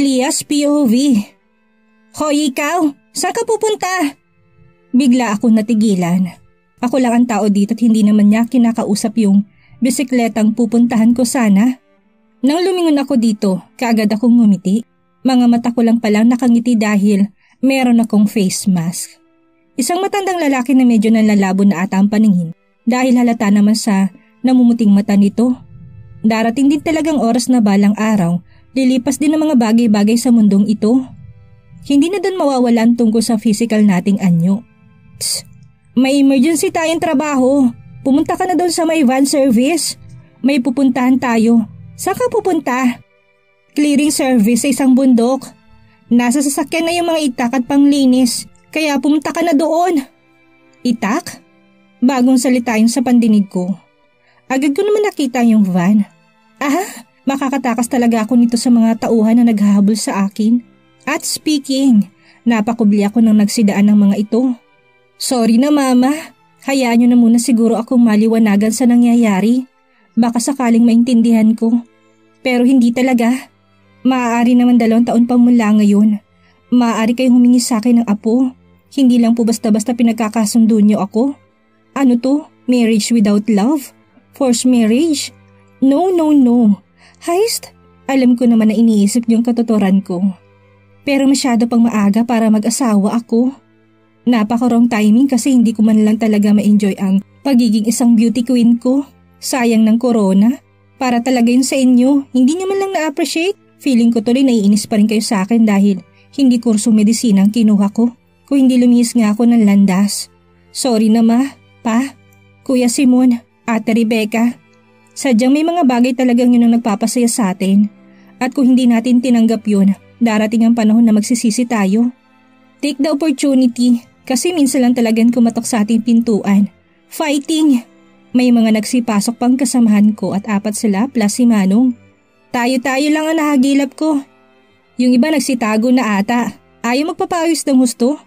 alias POV. Hoy ikaw, saan ka pupunta? Bigla akong natigilan. Ako lang ang tao dito at hindi naman niya kinakausap yung bisikletang pupuntahan ko sana. Nang lumingon ako dito, kaagad akong ngumiti. Mga mata ko lang palang nakangiti dahil meron akong face mask. Isang matandang lalaki na medyo nanlalabo na ata ang paningin dahil halata naman sa namumuting mata nito. Darating din talagang oras na balang araw, lilipas din ang mga bagay-bagay sa mundong ito. Hindi na doon mawawalan tungkol sa physical nating anyo. Tss, may emergency tayong trabaho. Pumunta ka na doon sa may van service. May pupuntahan tayo. Saan ka pupunta? Clearing service sa isang bundok. Nasa sasakyan na yung mga itak at panglinis, kaya pumunta ka na doon. Itak? Bagong salita yun sa pandinig ko. Agad ko naman nakita yung van. Makakatakas talaga ako nito sa mga tauhan na naghahabol sa akin. At speaking, napakubli ako nang nagsidaan ng mga ito. Sorry na mama, hayaan nyo na muna siguro akong maliwanagan sa nangyayari. Baka sakaling maintindihan ko. Pero hindi talaga. Maaari naman 2 taon pa mula ngayon. Maaari kayong humingi sa akin ng apo. Hindi lang po basta-basta pinagkakasundo niyo ako. Ano to? Marriage without love? Forced marriage? No. Heist? Alam ko naman na iniisip yung katotoran ko. Pero masyado pang maaga para mag-asawa ako. Napaka-wrong timing kasi hindi ko man lang talaga ma-enjoy ang pagiging isang beauty queen ko. Sayang ng corona. Para talaga yun sa inyo, hindi nyo man lang na-appreciate. Feeling ko tuloy naiinis pa rin kayo sa akin dahil hindi kurso medisina ang kinuha ko. Kung hindi lumihis nga ako ng landas. Sorry na ma, pa, Kuya Simon, Ate Rebecca. Sadyang may mga bagay talagang yun ang nagpapasaya sa atin. At kung hindi natin tinanggap yun, darating ang panahon na magsisisi tayo. Take the opportunity kasi minsan lang talagang kumatok sa ating pintuan. Fighting! May mga nagsipasok pang kasamahan ko at 4 sila plus si Manong. Tayo-tayo lang ang nahagilap ko. Yung iba nagsitago na ata. Ayaw magpapawis ng husto.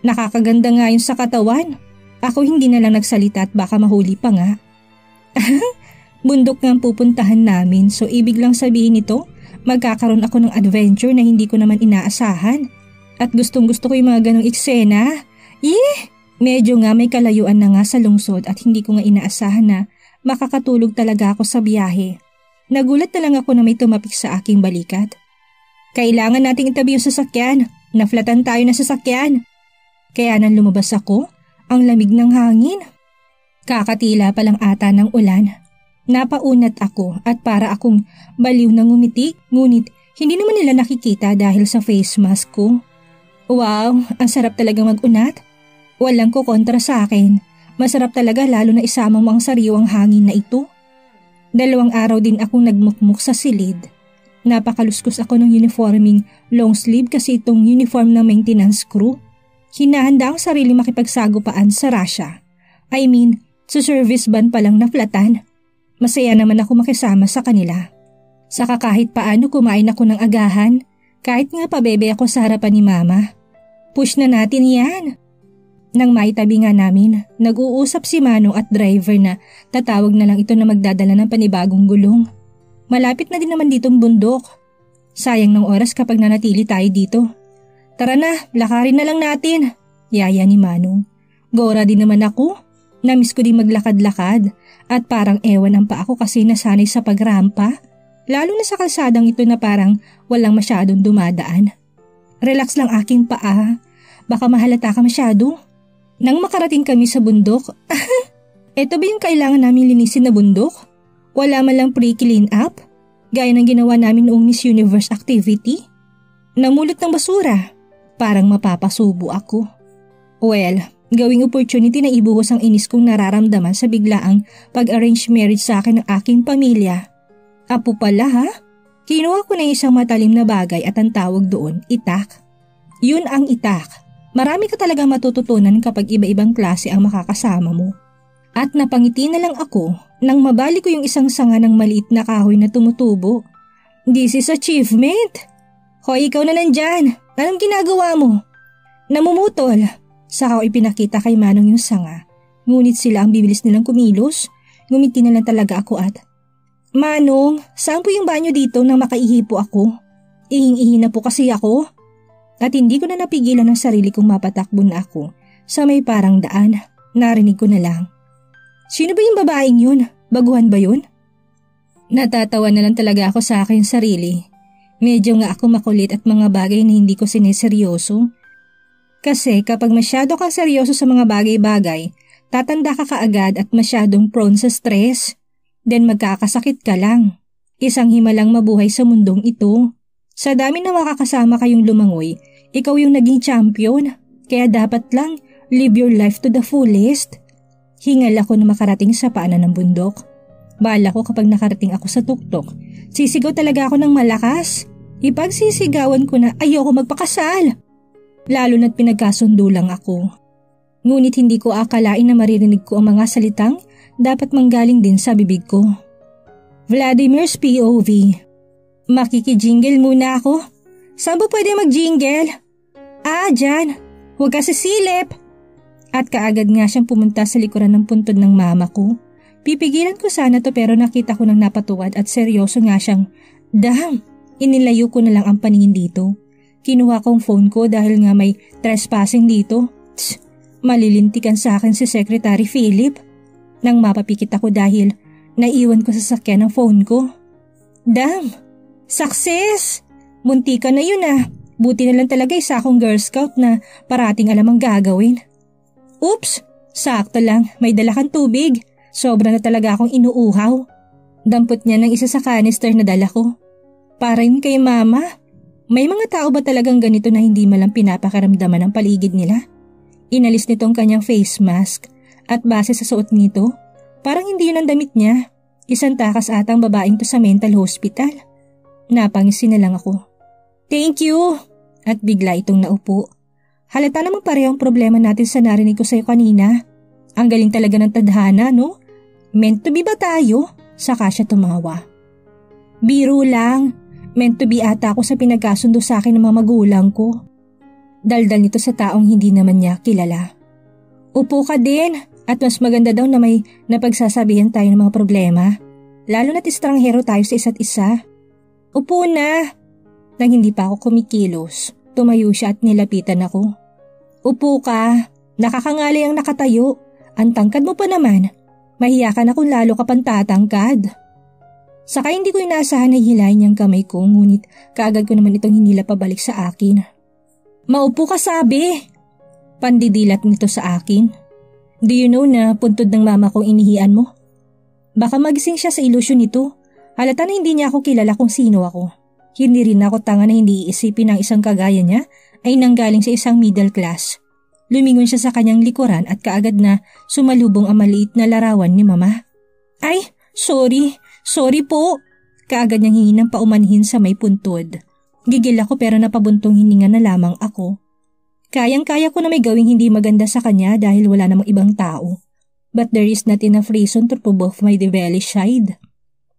Nakakaganda nga yun sa katawan. Ako hindi na lang nagsalita at baka mahuli pa nga. Bundok nga ang pupuntahan namin so ibig lang sabihin nito, magkakaroon ako ng adventure na hindi ko naman inaasahan. At gustong gusto ko yung mga ganong eksena. Medyo nga may kalayuan na nga sa lungsod at hindi ko nga inaasahan na makakatulog talaga ako sa biyahe. Nagulat na lang ako na may tumapik sa aking balikat. Kailangan nating itabi yung sasakyan. Naflatan tayo na sasakyan. Kaya nang lumabas ako, ang lamig ng hangin. Kakatila pa lang ata ng ulan. Napaunat ako at para akong baliw na ngumiti, ngunit hindi naman nila nakikita dahil sa face mask ko. Wow, ang sarap talaga mag-unat. Walang kukontra sa akin. Masarap talaga lalo na isama mo ang sariwang hangin na ito. 2 araw din akong nagmukmuk sa silid. Napakaluskos ako ng uniforming long sleeve kasi itong uniform ng maintenance crew. Hinahanda ang sarili makipagsagupaan sa Russia. I mean, sa service van pa lang naflatan. Masaya naman ako makisama sa kanila. Saka kahit paano kumain ako ng agahan, kahit nga pabebe ako sa harapan ni mama. Push na natin yan. Nang maitabi nga namin, nag-uusap si Manong at driver na tatawag na lang ito na magdadala ng panibagong gulong. Malapit na din naman ditong bundok. Sayang ng oras kapag nanatili tayo dito. Tara na, lakarin na lang natin. Yaya ni Manong. Gora din naman ako. Namiss ko din maglakad-lakad at parang ewan ang pa ako kasi nasanay sa pagrampa. Lalo na sa kalsadang ito na parang walang masyadong dumadaan. Relax lang aking paa. Baka mahalata ka masyado. Nang makarating kami sa bundok, eto ba yung kailangan namin linisin na bundok? Wala man lang pre-clean up? Gaya ng ginawa namin noong Miss Universe activity? Namulot ng basura? Parang mapapasubo ako. Well, gawing opportunity na ibuhos ang inis kong nararamdaman sa biglaang pag-arrange marriage sa akin ng aking pamilya. Apo pala ha? Kinuha ko na isang matalim na bagay at ang tawag doon, itak. Yun ang itak. Marami ka talagang matututunan kapag iba-ibang klase ang makakasama mo. At napangiti na lang ako nang mabali ko yung isang sanga ng maliit na kahoy na tumutubo. This is achievement! Hoy, ikaw na nandyan! Anong ginagawa mo? Namumutol. Saka ko ipinakita kay Manong yung sanga. Ngunit sila ang bibilis nilang kumilos. Ngumiti na lang talaga ako at, Manong, saan po yung banyo dito nang makaihipo ako? Ihing-ihi na po kasi ako. At hindi ko na napigilan ang sarili kong mapatakbo na ako sa may parang daan. Narinig ko na lang. Sino ba yung babaeng yun? Baguhan ba yun? Natatawa na lang talaga ako sa aking sarili. Medyo nga ako makulit at mga bagay na hindi ko sineseryoso. Kasi kapag masyado kang seryoso sa mga bagay-bagay, tatanda ka kaagad at masyadong prone sa stress. Then magkakasakit ka lang. Isang himalang mabuhay sa mundong ito. Sa dami na makakasama kayong lumangoy, ikaw yung naging champion. Kaya dapat lang live your life to the fullest. Hingal ako na makarating sa paanan ng bundok. Bala ko kapag nakarating ako sa tuktok, sisigaw talaga ako ng malakas. Ipagsisigawan ko na ayoko magpakasal. Lalo na't pinagkasundo lang ako. Ngunit hindi ko akalain na maririnig ko ang mga salitang dapat manggaling din sa bibig ko. Vladimir's POV. Makikijingle muna ako. Saan ba pwede mag-jingle? Dyan. Huwag ka sisilip. At kaagad nga siyang pumunta sa likuran ng puntod ng mama ko. Pipigilan ko sana to pero nakita ko nang napatuwad at seryoso nga siyang, damn, inilayo ko na lang ang paningin dito. Kinuha kong phone ko dahil nga may trespassing dito. Tss, malilintikan sa akin si Secretary Philip. Nang mapapikit ako dahil naiwan ko sa sakyan ng phone ko. Damn, success! Muntika na yun Buti na lang talaga isa akong Girl Scout na parating alam ang gagawin. Oops, sakto lang, may dala kang tubig. Sobra na talaga akong inuuhaw. Dampot niya ng isa sa canister na dala ko. Para yun kay mama. May mga tao ba talagang ganito na hindi malang pinapakaramdaman ang paligid nila? Inalis nitong kanyang face mask at base sa suot nito, parang hindi yun ang damit niya. Isang takas atang babaeng to sa mental hospital. Napangisi na lang ako. Thank you! At bigla itong naupo. Halata namang parehong problema natin sa narinig ko sa'yo kanina. Ang galing talaga ng tadhana, no? Meant to be ba tayo? Saka siya tumawa. Biro lang. Meant to be ata ako sa pinagkasundo sa akin ng mga magulang ko. Daldal nito sa taong hindi naman niya kilala. Upo ka din at mas maganda daw na may napagsasabihan tayo ng mga problema. Lalo na't estranghero tayo sa isa't isa. Upo na. Nang hindi pa ako kumikilos, tumayo siya at nilapitan ako. Upo ka. Nakakangalay ang nakatayo. Ang tangkad mo pa naman. Mahiya ka na kung lalo ka pang tatangkad. Saka hindi ko inaasahan na hilahin niyang kamay ko, ngunit kaagad ko naman itong hinila pabalik sa akin. Maupo ka sabi! Pandidilat nito sa akin. Do you know na puntod ng mama kong inihian mo? Baka magising siya sa ilusyon nito. Halata na hindi niya ako kilala kung sino ako. Hindi rin ako tanga na hindi iisipin ng isang kagaya niya ay nanggaling sa isang middle class. Lumingon siya sa kanyang likuran at kaagad na sumalubong ang maliit na larawan ni mama. Ay, sorry po. Kaagad niyang hingi ng paumanhin sa may puntod. Gigil ako pero napabuntong hininga na lamang ako. Kayang-kaya ko na may gawing hindi maganda sa kanya dahil wala namang ibang tao. But there is not enough reason to prove off my devilish side.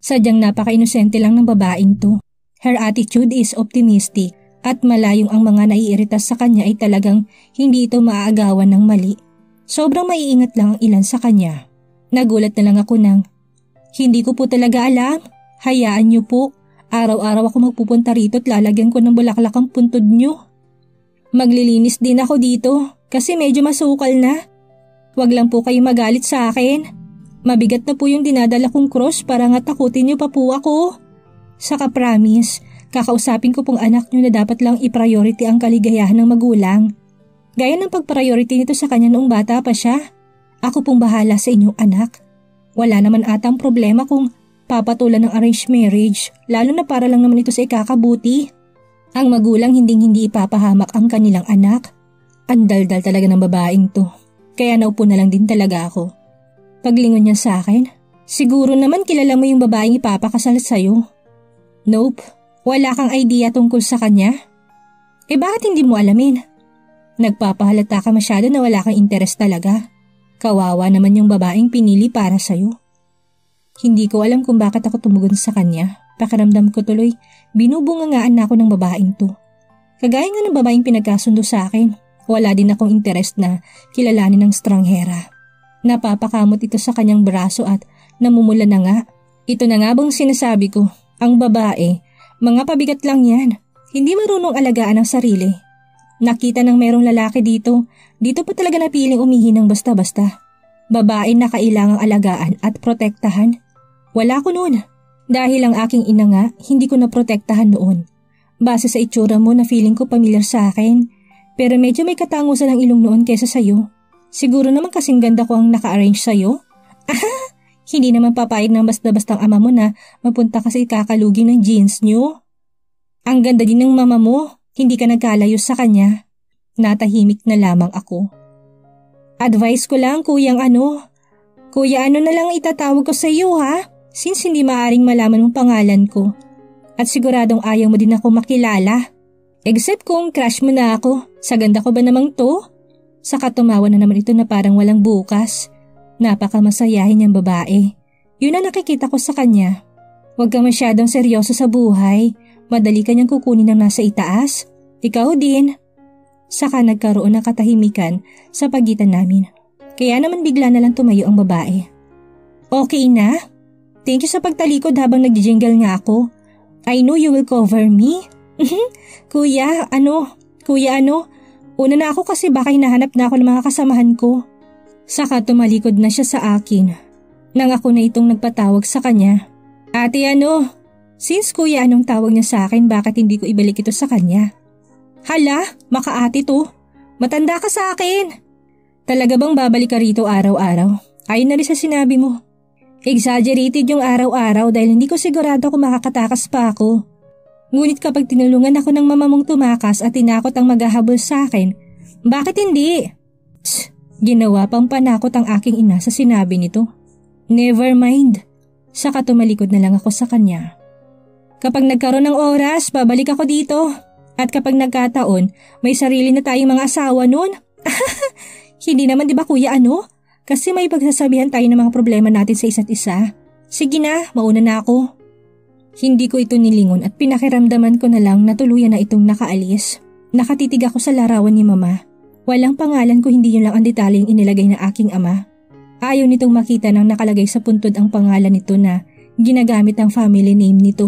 Sadyang napaka-inosente lang ng babaeng to. Her attitude is optimistic. At malayong ang mga naiirita sa kanya ay talagang hindi ito maaagawan ng mali. Sobrang maiingat lang ang ilan sa kanya. Nagulat na lang ako ng, hindi ko po talaga alam. Hayaan niyo po. Araw-araw ako magpupunta rito at lalagyan ko ng bulaklak ang puntod niyo. Maglilinis din ako dito kasi medyo masukal na. Huwag lang po kayo magalit sa akin. Mabigat na po yung dinadala kong cross para nga takutin niyo pa po ako. Saka promise, kakausapin ko pong anak niyo na dapat lang i-priority ang kaligayahan ng magulang. Gaya ng pag-priority nito sa kanya noong bata pa siya. Ako pong bahala sa inyong anak. Wala naman atang problema kung papatulan ng arranged marriage, lalo na para lang naman ito sa ikakabuti. Ang magulang hindi ipapahamak ang kanilang anak. Ang daldal talaga ng babaeng to. Kaya naupo na lang din talaga ako. Paglingon niya sa akin, siguro naman kilala mo yung babaeng ipapakasal sa'yo. Nope. Wala kang idea tungkol sa kanya? Bakit hindi mo alamin? Nagpapahalata ka masyado na wala kang interes talaga. Kawawa naman yung babaeng pinili para sa'yo. Hindi ko alam kung bakit ako tumugon sa kanya. Pakiramdam ko tuloy, binubungangaan na ako ng babaeng to. Kagaya nga ng babaeng pinagkasundo sa akin, wala din akong interes na kilalanin ng stranghera. Napapakamot ito sa kanyang braso at namumula na nga. Ito na nga bang sinasabi ko, ang babae, mga pabigat lang yan. Hindi marunong alagaan ang sarili. Nakita ng merong lalaki dito pa talaga napiling umihi ng basta-basta. Babae na kailangang alagaan at protektahan. Wala ko noon. Dahil ang aking ina nga, hindi ko naprotektahan noon. Base sa itsura mo na feeling ko pamilyar sa akin. Pero medyo may katangusan ang ilong noon kaysa sayo. Siguro naman kasing ganda ko ang naka-arrange sayo. Hindi naman papayag ng basta-bastang ama mo na mapunta kasi kakalugi ng jeans nyo. Ang ganda din ng mama mo, hindi ka nagkalayo sa kanya. Natahimik na lamang ako. Advice ko lang Kuya ano na lang itatawag ko sa iyo ha, since hindi maaring malaman ang pangalan ko. At siguradong ayaw mo din ako makilala. Except kung crush mo na ako, sa ganda ko ba namang to? Saka tumawa na naman ito na parang walang bukas. Napakamasayahin niyang babae. Yun ang nakikita ko sa kanya. Huwag ka masyadong seryoso sa buhay. Madali ka niyang kukunin ng nasa itaas. Ikaw din. Saka nagkaroon ng katahimikan sa pagitan namin. Kaya naman bigla na lang tumayo ang babae. Okay na? Thank you sa pagtalikod habang nag-jingle nga ako. I know you will cover me. Kuya, una na ako kasi baka hinahanap na ako ng mga kasamahan ko. Saka tumalikod na siya sa akin. Nang ako na itong nagpatawag sa kanya. Ate since Kuya Anong tawag niya sa akin, bakit hindi ko ibalik ito sa kanya? Hala, makaati to. Matanda ka sa akin. Talaga bang babalik ka rito araw-araw? Ayun na rin sa sinabi mo. Exaggerated yung araw-araw dahil hindi ko sigurado kung makakatakas pa ako. Ngunit kapag tinulungan ako ng mama mong tumakas at tinakot ang maghahabol sa akin, bakit hindi? Ginawa pang panakot ang aking ina sa sinabi nito. Never mind. Saka tumalikod na lang ako sa kanya. Kapag nagkaroon ng oras, babalik ako dito. At kapag nagkataon, may sarili na tayong mga asawa nun. Hindi naman di ba Kuya Kasi may pagsasabihan tayo ng mga problema natin sa isa't isa. Sige na, mauna na ako. Hindi ko ito nilingon at pinakiramdaman ko na lang na tuluyan na itong nakaalis. Nakatitig ako sa larawan ni Mama. Walang pangalan ko, hindi yun lang ang detalyeng inilagay ng aking ama. Ayaw nitong makita nang nakalagay sa puntod ang pangalan nito na ginagamit ang family name nito.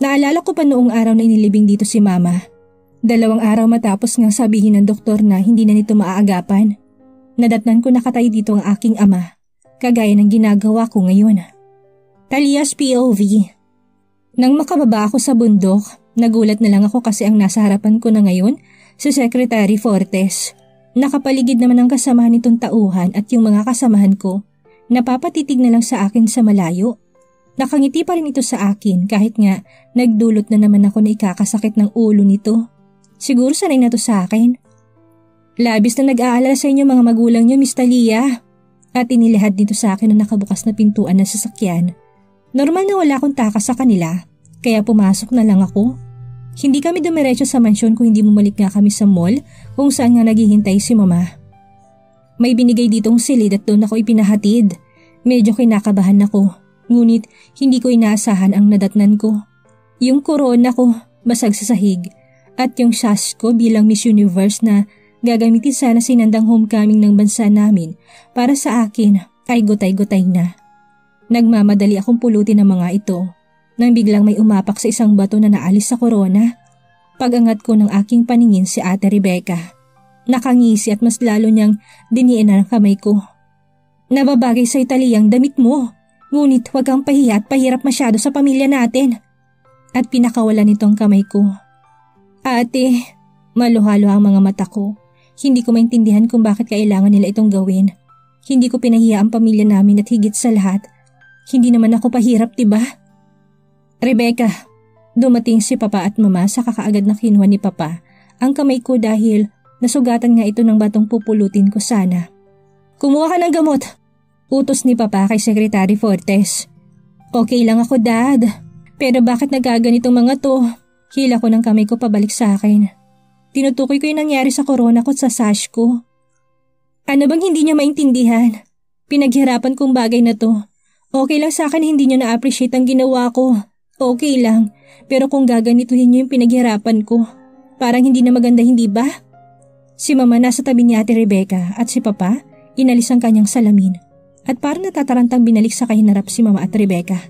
Naalala ko pa noong araw na inilibing dito si Mama. 2 araw matapos nga sabihin ng doktor na hindi na nito maaagapan. Nadatnan ko nakatayo dito ang aking ama, kagaya ng ginagawa ko ngayon. Talias POV. Nang makababa ako sa bundok, nagulat na lang ako kasi ang nasa harapan ko na ngayon si Secretary Fortes. Nakapaligid naman ang kasamahan nitong tauhan at yung mga kasamahan ko, napapatitig na lang sa akin sa malayo. Nakangiti pa rin ito sa akin kahit nga nagdulot na naman ako na ikakasakit ng ulo nito. Siguro sanay na to sa akin. Labis na nag-aalala sa inyo mga magulang niyo, Miss Talia. At inilihad dito sa akin ang nakabukas na pintuan ng sasakyan. Normal na wala akong takas sa kanila, kaya pumasok na lang ako. Hindi kami dumiretso sa mansyon kung hindi bumalik nga kami sa mall kung saan nga naghihintay si Mama. May binigay ditong silid at doon ako ipinahatid. Medyo kinakabahan ako, ngunit hindi ko inaasahan ang nadatnan ko. Yung corona ko, basag sa sahig, at yung sash ko bilang Miss Universe na gagamitin sana sinandang homecoming ng bansa namin para sa akin ay gutay-gutay na. Nagmamadali akong pulutin ang mga ito nang biglang may umapak sa isang bato na naalis sa corona. Pag-angat ko ng aking paningin si Ate Rebecca. Nakangisi at mas lalo niyang diniin ang kamay ko. Nababagay sa Italiyang damit mo, ngunit huwag kang pahiya at pahirap masyado sa pamilya natin. At pinakawalan nito ang kamay ko. Ate, maluhalo ang mga mata ko. Hindi ko maintindihan kung bakit kailangan nila itong gawin. Hindi ko pinahiya ang pamilya namin at higit sa lahat, hindi naman ako pahirap, diba? Rebecca, dumating si Papa at Mama sa kakaagad na kinuha ni Papa ang kamay ko dahil nasugatan nga ito ng batong pupulutin ko sana. Kumuha ka ng gamot, utos ni Papa kay Secretary Fortes. Okay lang ako, Dad. Pero bakit nagaganitong mga to? Hila ko ng kamay ko pabalik sa akin. Tinutukoy ko yung nangyari sa corona ko at sa sash ko. Ano bang hindi niya maintindihan? Pinaghirapan kong bagay na to. Okay lang sa akin hindi niyo na-appreciate ang ginawa ko. Okay lang. Pero kung gaganituhin niyo yung pinaghirapan ko, parang hindi na maganda, hindi ba? Si Mama nasa tabi ni Ate Rebecca at si Papa inalis ang kanyang salamin. At parang natatarantang binalik sa kahinarap si Mama at Rebecca.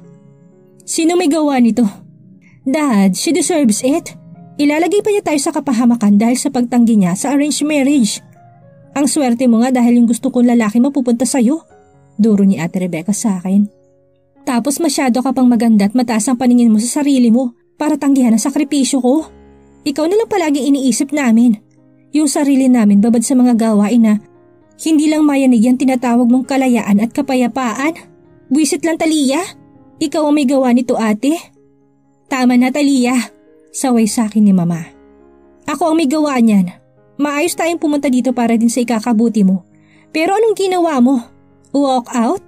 Sino may gawa nito? Dad, she deserves it. Ilalagay pa niya tayo sa kapahamakan dahil sa pagtanggi niya sa arranged marriage. Ang swerte mo nga dahil yung gusto kong lalaki mapupunta sa'yo. Duro ni Ate Rebecca sa akin. Tapos masyado ka pang maganda at mataas ang paningin mo sa sarili mo para tanggihan ang sakripisyo ko. Ikaw na lang palaging iniisip namin. Yung sarili namin babad sa mga gawain na hindi lang mayanig yan tinatawag mong kalayaan at kapayapaan. Buwisit lang, Talia. Ikaw ang may gawa nito, ate. Tama na, Talia. Saway sa akin ni Mama. Ako ang may gawa niyan. Maayos tayong pumunta dito para din sa ikakabuti mo. Pero anong ginawa mo? Walk out?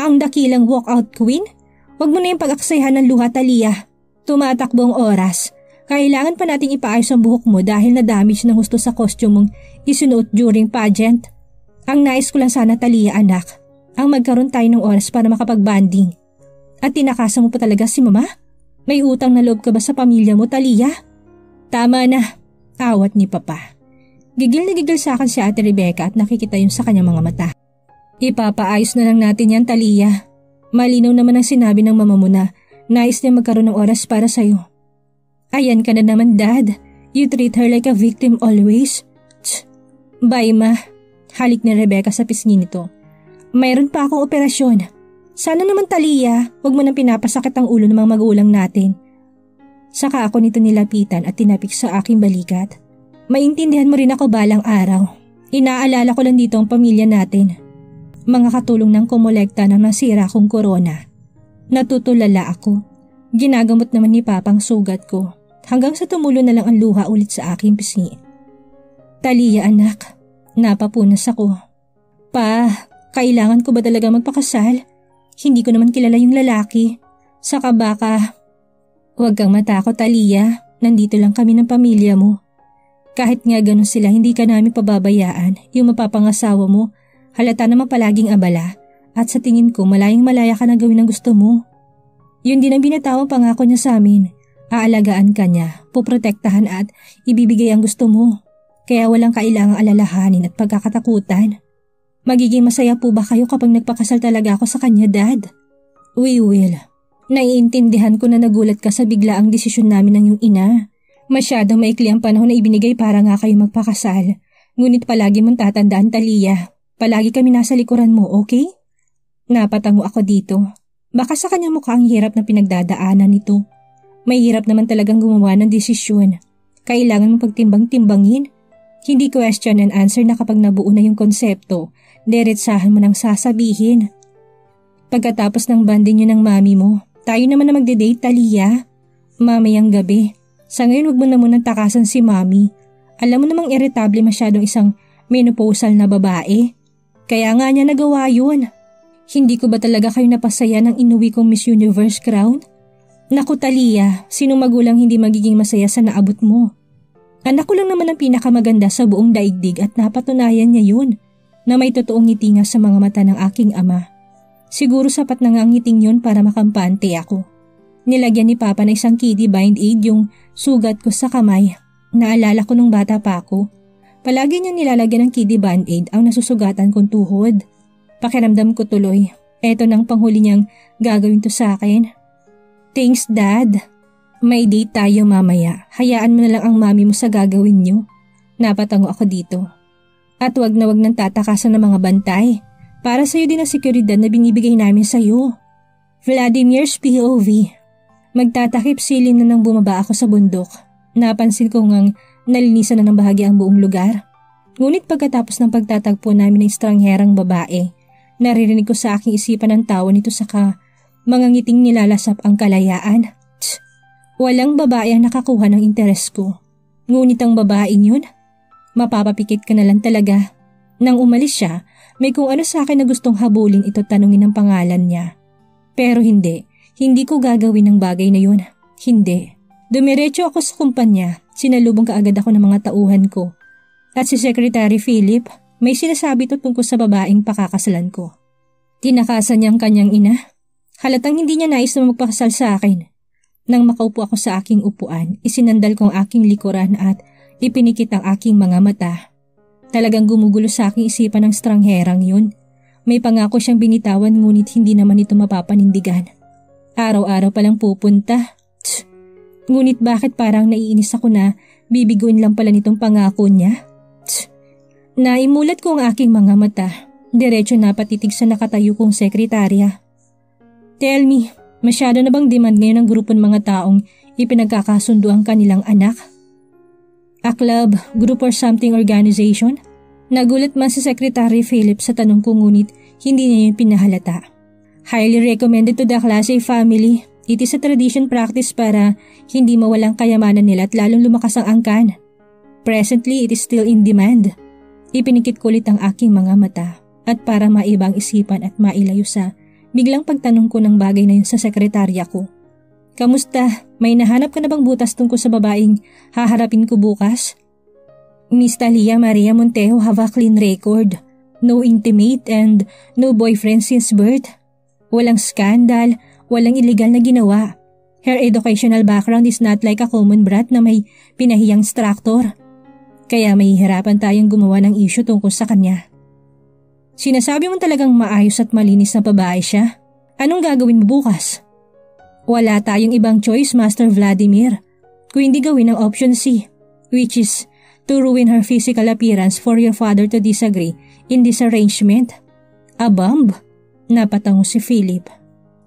Ang dakilang walk out queen? Huwag mo na yung pag-aksayahan ng luha, Talia. Tumatakbo ang oras. Kailangan pa nating ipaayos ang buhok mo dahil na-damage ng gusto sa costume mong isunuot during pageant. Ang nais ko lang sana, Talia, anak, ang magkaroon tayo ng oras para makapag-banding. At tinakasan mo pa talaga si Mama? May utang na loob ka ba sa pamilya mo, Talia? Tama na, awat ni Papa. Gigil na gigil sa akin si Ate Rebecca at nakikita yun sa kanyang mga mata. Ipapaayos na lang natin yan, Talia. Malinaw naman ang sinabi ng mama mo na nais niya magkaroon ng oras para sa'yo. Ayan ka na naman, Dad. You treat her like a victim always. Bye, Ma. Halik ni Rebecca sa pisngi nito. Mayroon pa akong operasyon. Sana naman, Talia, huwag mo nang pinapasakit ang ulo ng mga magulang natin. Saka ako nito nilapitan at tinapik sa aking balikat. Maintindihan mo rin ako balang araw. Inaalala ko lang dito ang pamilya natin. Mga katulong ng kumolekta ng nasira kong korona. Natutulala ako. Ginagamot naman ni Papa ang sugat ko hanggang sa tumulo na lang ang luha ulit sa aking pisngi. Talia, anak, napapunas ako. Pa, kailangan ko ba talaga magpakasal? Hindi ko naman kilala yung lalaki. Saka baka... Huwag kang matakot, Talia. Nandito lang kami ng pamilya mo. Kahit nga ganun sila, hindi ka namin pababayaan. Yung mapapangasawa mo, halata naman palaging abala. At sa tingin ko, malayang malaya ka na gawin ang gusto mo. Yun din ang binatawang pangako niya sa amin. Aalagaan ka niya, puprotektahan at ibibigay ang gusto mo. Kaya walang kailangang alalahanin at pagkakatakutan. Magiging masaya po ba kayo kapag nagpakasal talaga ako sa kanya, Dad? We will. Naiintindihan ko na nagulat ka sa biglaang desisyon namin ng iyong ina. Masyadong maikli ang panahon na ibinigay para nga kayo magpakasal. Ngunit palagi mong tatandaan, Talia. Palagi kami nasa likuran mo, okay? Napatango ako dito. Baka sa kanyang mukha ang hirap na pinagdadaanan nito. May hirap naman talagang gumawa ng desisyon. Kailangan mong pagtimbang-timbangin. Hindi question and answer na kapag nabuo na yung konsepto, diretsahan mo nang sasabihin. Pagkatapos ng banding nyo ng mami mo, tayo naman na magde-date, Talia. Mamayang gabi. Sa ngayon huwag mo na munang takasan si mami. Alam mo namang irritable masyadong isang menopausal na babae. Kaya nga niya nagawa yun. Hindi ko ba talaga kayo napasaya ng inuwi kong Miss Universe crown? Naku, Talia, sinong magulang hindi magiging masaya sa naabot mo? Anak ko lang naman ang pinakamaganda sa buong daigdig at napatunayan niya yun, na may totoong ngiti nga sa mga mata ng aking ama. Siguro sapat na nga ang ngiting yun para makampante ako. Nilagyan ni Papa na isang kiddie bind aid yung sugat ko sa kamay. Naalala ko nung bata pa ako. Palagi niya nilalagyan ng kiddie band aid ang nasusugatan kong tuhod. Pakiramdam ko tuloy, eto nang panghuli niyang gagawin to sa akin. Thanks, Dad. May date tayo mamaya. Hayaan mo na lang ang mami mo sa gagawin niyo. Napatango ako dito. At wag na wag nang tatakasan ng mga bantay. Para sa'yo din ang seguridad na binibigay namin sa'yo. Vladimir's POV. Magtatakip siling na nang bumaba ako sa bundok. Napansin ko ngang nalinisan na ng bahagi ang buong lugar. Ngunit pagkatapos ng pagtatagpo namin ng estrangherang babae, naririnig ko sa aking isipan ang tawa nito saka mga ngiting nilalasap ang kalayaan. Walang babae ang nakakuha ng interes ko. Ngunit ang babaeng yun, mapapapikit ka na lang talaga. Nang umalis siya, may kung ano sa akin na gustong habulin ito tanungin ang pangalan niya. Pero hindi ko gagawin ang bagay na yun. Hindi. Dumiretso ako sa kumpanya, sinalubong kaagad ako ng mga tauhan ko. At si Secretary Philip, may sinasabi to tungkol sa babaeng pakakasalan ko. Tinakasan niya ang kanyang ina. Halatang hindi niya nais na magpakasal sa akin. Nang makaupo ako sa aking upuan, isinandal ko ang aking likuran at ipinikit ang aking mga mata. Talagang gumugulo sa aking isipan ng strangherang yun. May pangako siyang binitawan ngunit hindi naman ito mapapanindigan. Araw-araw palang pupunta. Ngunit bakit parang naiinis ako na bibiguin lang pala nitong pangako niya? Naimulat ko ang aking mga mata. Diretso na patitig sa nakatayo kong sekretarya. Tell me, masyado na bang demand ngayon ng grupo ng mga taong ipinagkakasundo ang kanilang anak? A club, group or something organization? Nagulat man si Secretary Philip sa tanong ko ngunit hindi niya yun pinahalata. Highly recommended to the Clase family. It is a tradition practice para hindi mawalang kayamanan nila at lalong lumakas ang angkan. Presently, it is still in demand. Ipinikit ko ulit ang aking mga mata at para maibang isipan at mailayo sa biglang pagtanong ko ng bagay na yun sa sekretarya ko. Kamusta? May nahanap ka na bang butas tungkol sa babaeng haharapin ko bukas? Miss Talia Maria Montejo have a clean record. No intimate and no boyfriend since birth. Walang skandal, walang illegal na ginawa. Her educational background is not like a common brat na may pinahiyang instructor. Kaya mahihirapan tayong gumawa ng issue tungkol sa kanya. Sinasabi mo talagang maayos at malinis na babae siya? Anong gagawin mo bukas? Wala tayong ibang choice, Master Vladimir, kung hindi gawin ang option C, which is to ruin her physical appearance for your father to disagree in this arrangement. A bomb? Napatango si Philip.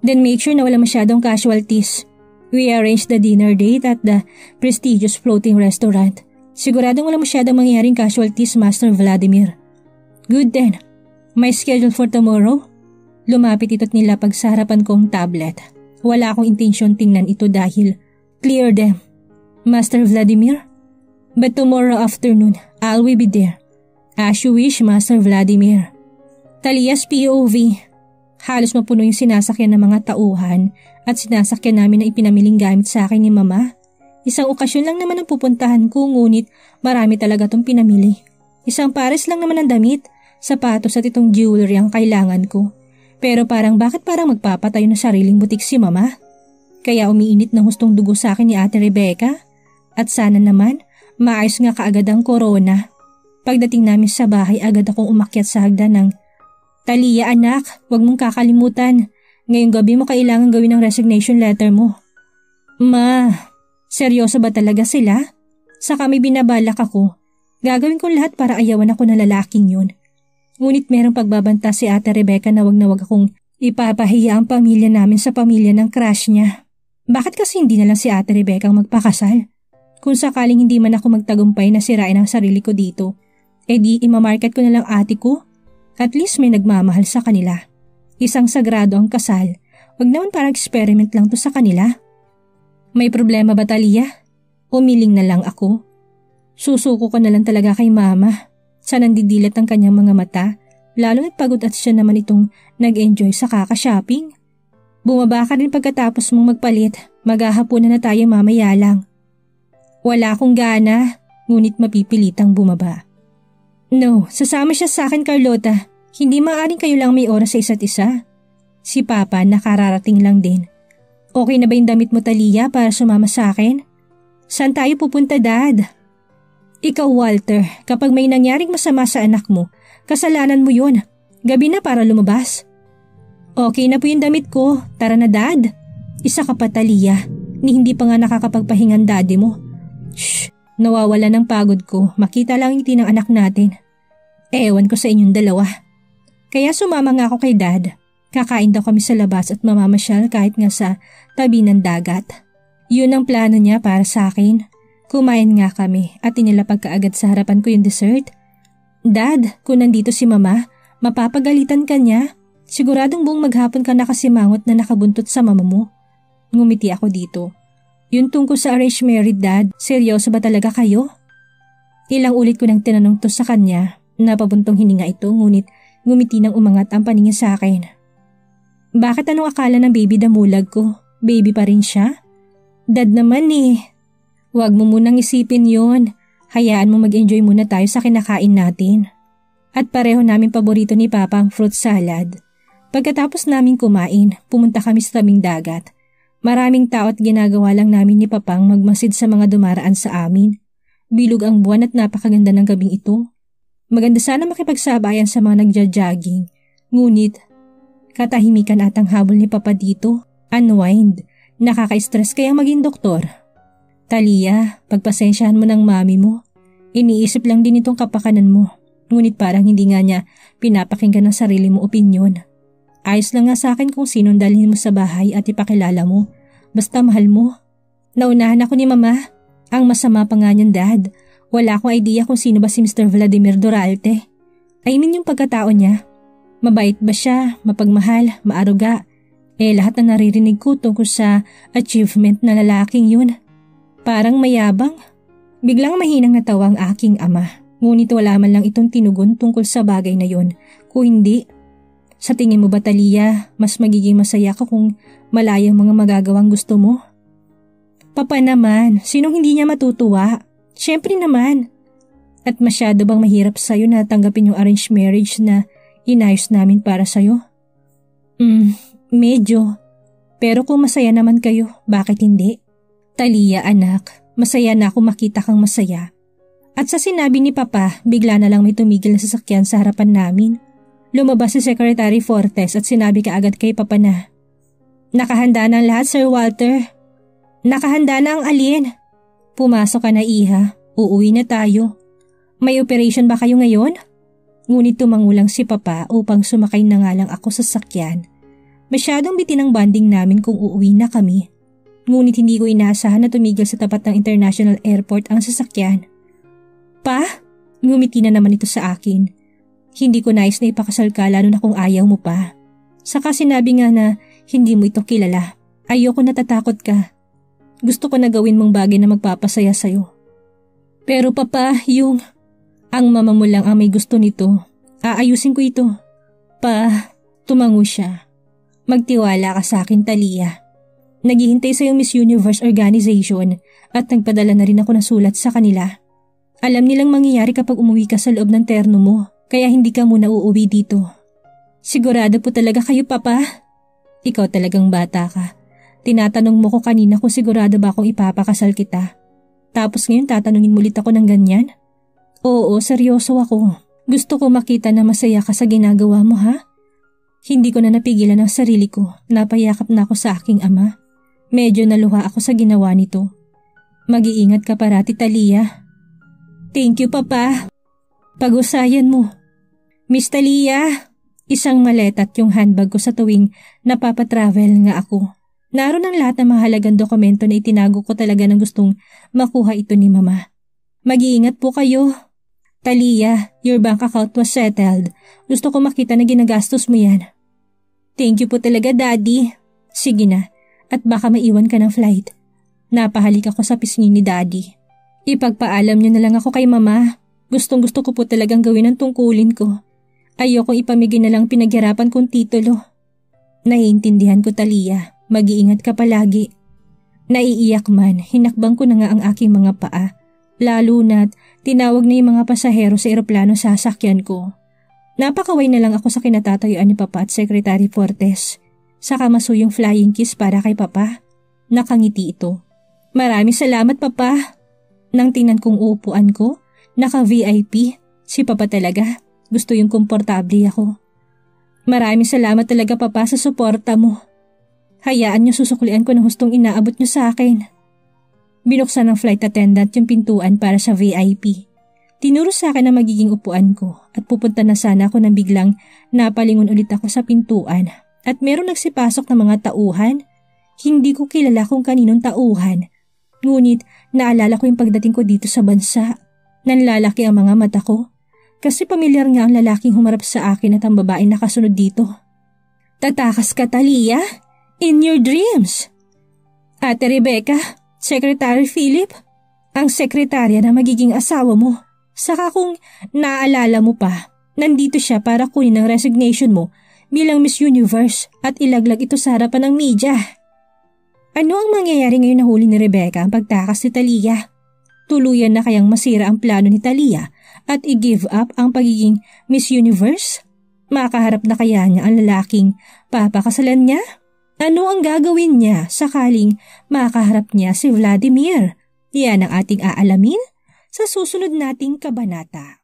Then make sure na wala masyadong casualties. We arranged the dinner date at the prestigious floating restaurant. Siguradong wala masyadong mangyayaring casualties, Master Vladimir. Good then. My schedule for tomorrow? Lumapit ito't nilapag sa harapan kong tablet. Wala akong intensyon tingnan ito dahil clear them. Master Vladimir? But tomorrow afternoon, I'll be there. As you wish, Master Vladimir. Talia's POV. Halos mapuno yung sinasakyan ng mga tauhan at sinasakyan namin na ipinamiling gamit sa akin ni Mama. Isang okasyon lang naman ang pupuntahan ko ngunit marami talaga itong pinamili. Isang pares lang naman ang damit, sapatos at itong jewelry ang kailangan ko. Pero bakit parang magpapatayo na sariling butik si Mama? Kaya umiinit ng hustong dugo sa akin ni Ate Rebecca. At sana naman, maayos nga kaagad ang corona. Pagdating namin sa bahay, agad akong umakyat sa hagdan ng, Talia anak, wag mong kakalimutan. Ngayong gabi mo kailangan gawin ang resignation letter mo. Ma, seryoso ba talaga sila? Saka may binabalak ako. Gagawin ko lahat para ayawan ako ng lalaking yun. Ngunit merong pagbabanta si Ate Rebecca na wag akong ipapahiya ang pamilya namin sa pamilya ng crush niya. Bakit kasi hindi na lang si Ate Rebecca ang magpakasal? Kung sakaling hindi man ako magtagumpay na sirain ang sarili ko dito, edi imamarket ko na lang ate ko. At least may nagmamahal sa kanila. Isang sagrado ang kasal. Wag naman parang experiment lang to sa kanila. May problema ba, Talia? Umiling na lang ako. Susuko ko na lang talaga kay Mama. Sa nandidilat ang kanyang mga mata, lalo na't pagod at siya naman itong nag-enjoy sa kaka-shopping. Bumaba ka rin pagkatapos mong magpalit, maghahapunan na tayo mamaya lang. Wala akong gana, ngunit mapipilitang bumaba. No, sasama siya sa akin, Carlota. Hindi maaaring kayo lang may oras sa isa't isa. Si Papa nakararating lang din. Okay na ba yung damit mo, Talia, para sumama sa akin? Saan tayo pupunta, Dad? Ikaw, Walter, kapag may nangyaring masama sa anak mo, kasalanan mo yun. Gabi na para lumabas. Okay na po yung damit ko. Tara na, Dad. Isa ka pa, Talia. Ni hindi pa nga nakakapagpahingan daddy mo. Shh, nawawala ng pagod ko. Makita lang yung ngiti ng anak natin. Ewan ko sa inyong dalawa. Kaya sumama nga ako kay Dad. Kakain daw kami sa labas at mamamasyal kahit nga sa tabi ng dagat. Yun ang plano niya para sa akin. Kumain nga kami at inilapag kaagad sa harapan ko yung dessert. Dad, kung nandito si Mama, mapapagalitan ka niya. Siguradong buong maghapon ka nakasimangot na nakabuntot sa mama mo. Ngumiti ako dito. Yun tungkol sa arranged marriage, Dad. Seryoso ba talaga kayo? Ilang ulit ko nang tinanong to sa kanya. Napabuntong hininga ito ngunit ngumiti nang umangat ang paningin sa akin. Bakit anong akala ng baby damulag ko? Baby pa rin siya? Dad naman eh. Huwag mo munang isipin yon. Hayaan mo mag-enjoy muna tayo sa kinakain natin. At pareho namin paborito ni Papa ang fruit salad. Pagkatapos namin kumain, pumunta kami sa tabing dagat. Maraming tao at ginagawa lang namin ni Papang magmasid sa mga dumaraan sa amin. Bilog ang buwan at napakaganda ng gabing ito. Maganda sana makipagsabayan sa mga nagja-jogging. Ngunit, katahimikan at ang habol ni Papa dito. Unwind. Nakaka-stress kaya maging doktor. Talia, pagpasensyahan mo ng mami mo. Iniisip lang din itong kapakanan mo. Ngunit parang hindi nga niya pinapakinggan ang sarili mo opinyon. Ayos lang nga sa akin kung sinong dalhin mo sa bahay at ipakilala mo. Basta mahal mo. Naunahan ako ni mama. Ang masama pa nga niyan, Dad. Wala akong idea kung sino ba si Mr. Vladimir Doralte. I mean yung pagkatao niya. Mabait ba siya, mapagmahal, maaruga? Lahat na naririnig ko tungkol sa achievement na lalaking yun. Parang mayabang. Biglang mahinang natawa ang aking ama. Ngunit wala man lang itong tinugon tungkol sa bagay na yun. Kung hindi, sa tingin mo ba, Talia, mas magiging masaya ka kung malayang mga magagawang gusto mo? Papa naman, sinong hindi niya matutuwa? Siyempre naman. At masyado bang mahirap sa'yo na tanggapin yung arranged marriage na inayos namin para sa'yo? Medyo. Pero kung masaya naman kayo, bakit hindi? Talia, anak, masaya na ako makita kang masaya. At sa sinabi ni Papa, bigla na lang may tumigil na sasakyan sa harapan namin. Lumabas si Secretary Fortes at sinabi kaagad kay Papa na, "Nakahanda na ang lahat, Sir Walter. Nakahanda na ang alin. Pumasok ka na, Iha. Uuwi na tayo. May operation ba kayo ngayon?" Ngunit tumangulang si Papa upang sumakay na nga lang ako sa sasakyan. Masyadong bitin ang bonding namin kung uuwi na kami. Ngunit hindi ko inaasahan na tumigil sa tapat ng International Airport ang sasakyan. "Pa?" Ngumiti na naman ito sa akin. "Hindi ko nais na ipakasal ka lalo na kung ayaw mo pa. Saka sinabi nga na hindi mo ito kilala. Ayoko natatakot ka. Gusto ko na gawin mong bagay na magpapasaya sa'yo." "Pero Papa, ang mama mo lang ang may gusto nito. Aayusin ko ito." "Pa," tumango siya. "Magtiwala ka sa akin, Talia. Naghihintay sa yung Miss Universe Organization at nagpadala na rin ako ng sulat sa kanila. Alam nilang mangyayari kapag umuwi ka sa loob ng terno mo, kaya hindi ka muna uuwi dito." "Sigurado po talaga kayo, Papa?" "Ikaw talagang bata ka. Tinatanong mo ko kanina kung sigurado ba akong ipapakasal kita. Tapos ngayon tatanungin mo ulit ako ng ganyan?" "Oo, seryoso ako. Gusto ko makita na masaya ka sa ginagawa mo, ha?" Hindi ko na napigilan ang sarili ko. Napayakap na ako sa aking ama. Medyo naluha ako sa ginawa nito. "Mag-iingat ka parati, Talia." "Thank you, Papa." "Pag-usayan mo." "Miss Talia." Isang maleta at yung handbag ko sa tuwing napapatravel nga ako. Naroon ang lahat ng mahalagang dokumento na itinago ko talaga ng gustong makuha ito ni Mama. "Mag-iingat po kayo." "Talia, your bank account was settled. Gusto ko makita na ginagastos mo yan." "Thank you po talaga, Daddy." "Sige na, at baka maiwan ka ng flight." Napahalik ako sa pisngi ni Daddy. "Ipagpaalam niyo na lang ako kay Mama. Gustong-gusto ko po talagang gawin ang tungkulin ko. Ayokong ipamigay na lang pinaghirapan kong titulo." "Naiintindihan ko, Talia. Mag-iingat ka palagi." Naiiyak man, hinakbang ko na nga ang aking mga paa. Lalo na't tinawag na yung mga pasahero sa eroplano sa sasakyan ko. Napakaway na lang ako sa kinatatayuan ni Papa at Secretary Fortes. Saka masuyong flying kiss para kay Papa. Nakangiti ito. "Maraming salamat, Papa." Nang tingnan kong uupuan ko, naka-VIP. Si Papa talaga. Gusto yung komportable ako. "Maraming salamat talaga, Papa, sa suporta mo. Hayaan niyo susuklian ko ng hustong inaabot niyo sa akin." Binuksan ng flight attendant yung pintuan para sa VIP. Tinuro sa akin na magiging upuan ko at pupunta na sana ako nang biglang napalingon ulit ako sa pintuan at meron nagsipasok ng mga tauhan. Hindi ko kilala kung kaninong tauhan. Ngunit naalala ko yung pagdating ko dito sa bansa. Nanlalaki ang mga mata ko kasi pamilyar nga ang lalaking humarap sa akin at ang babae nakasunod dito. "Tatakas ka, Talia? In your dreams?" "Ate Rebecca, Secretary Philip, ang sekretarya na magiging asawa mo. Saka kung naaalala mo pa, nandito siya para kunin ang resignation mo bilang Miss Universe at ilaglag ito sa harapan ng media." Ano ang mangyayari ngayon na huli ni Rebecca ang pagtakas ni Talia? Tuluyan na kayang masira ang plano ni Talia at i-give up ang pagiging Miss Universe? Makaharap na kaya niya ang lalaking papakasalan niya? Ano ang gagawin niya sakaling makaharap niya si Vladimir? Yan ang ating aalamin sa susunod nating kabanata.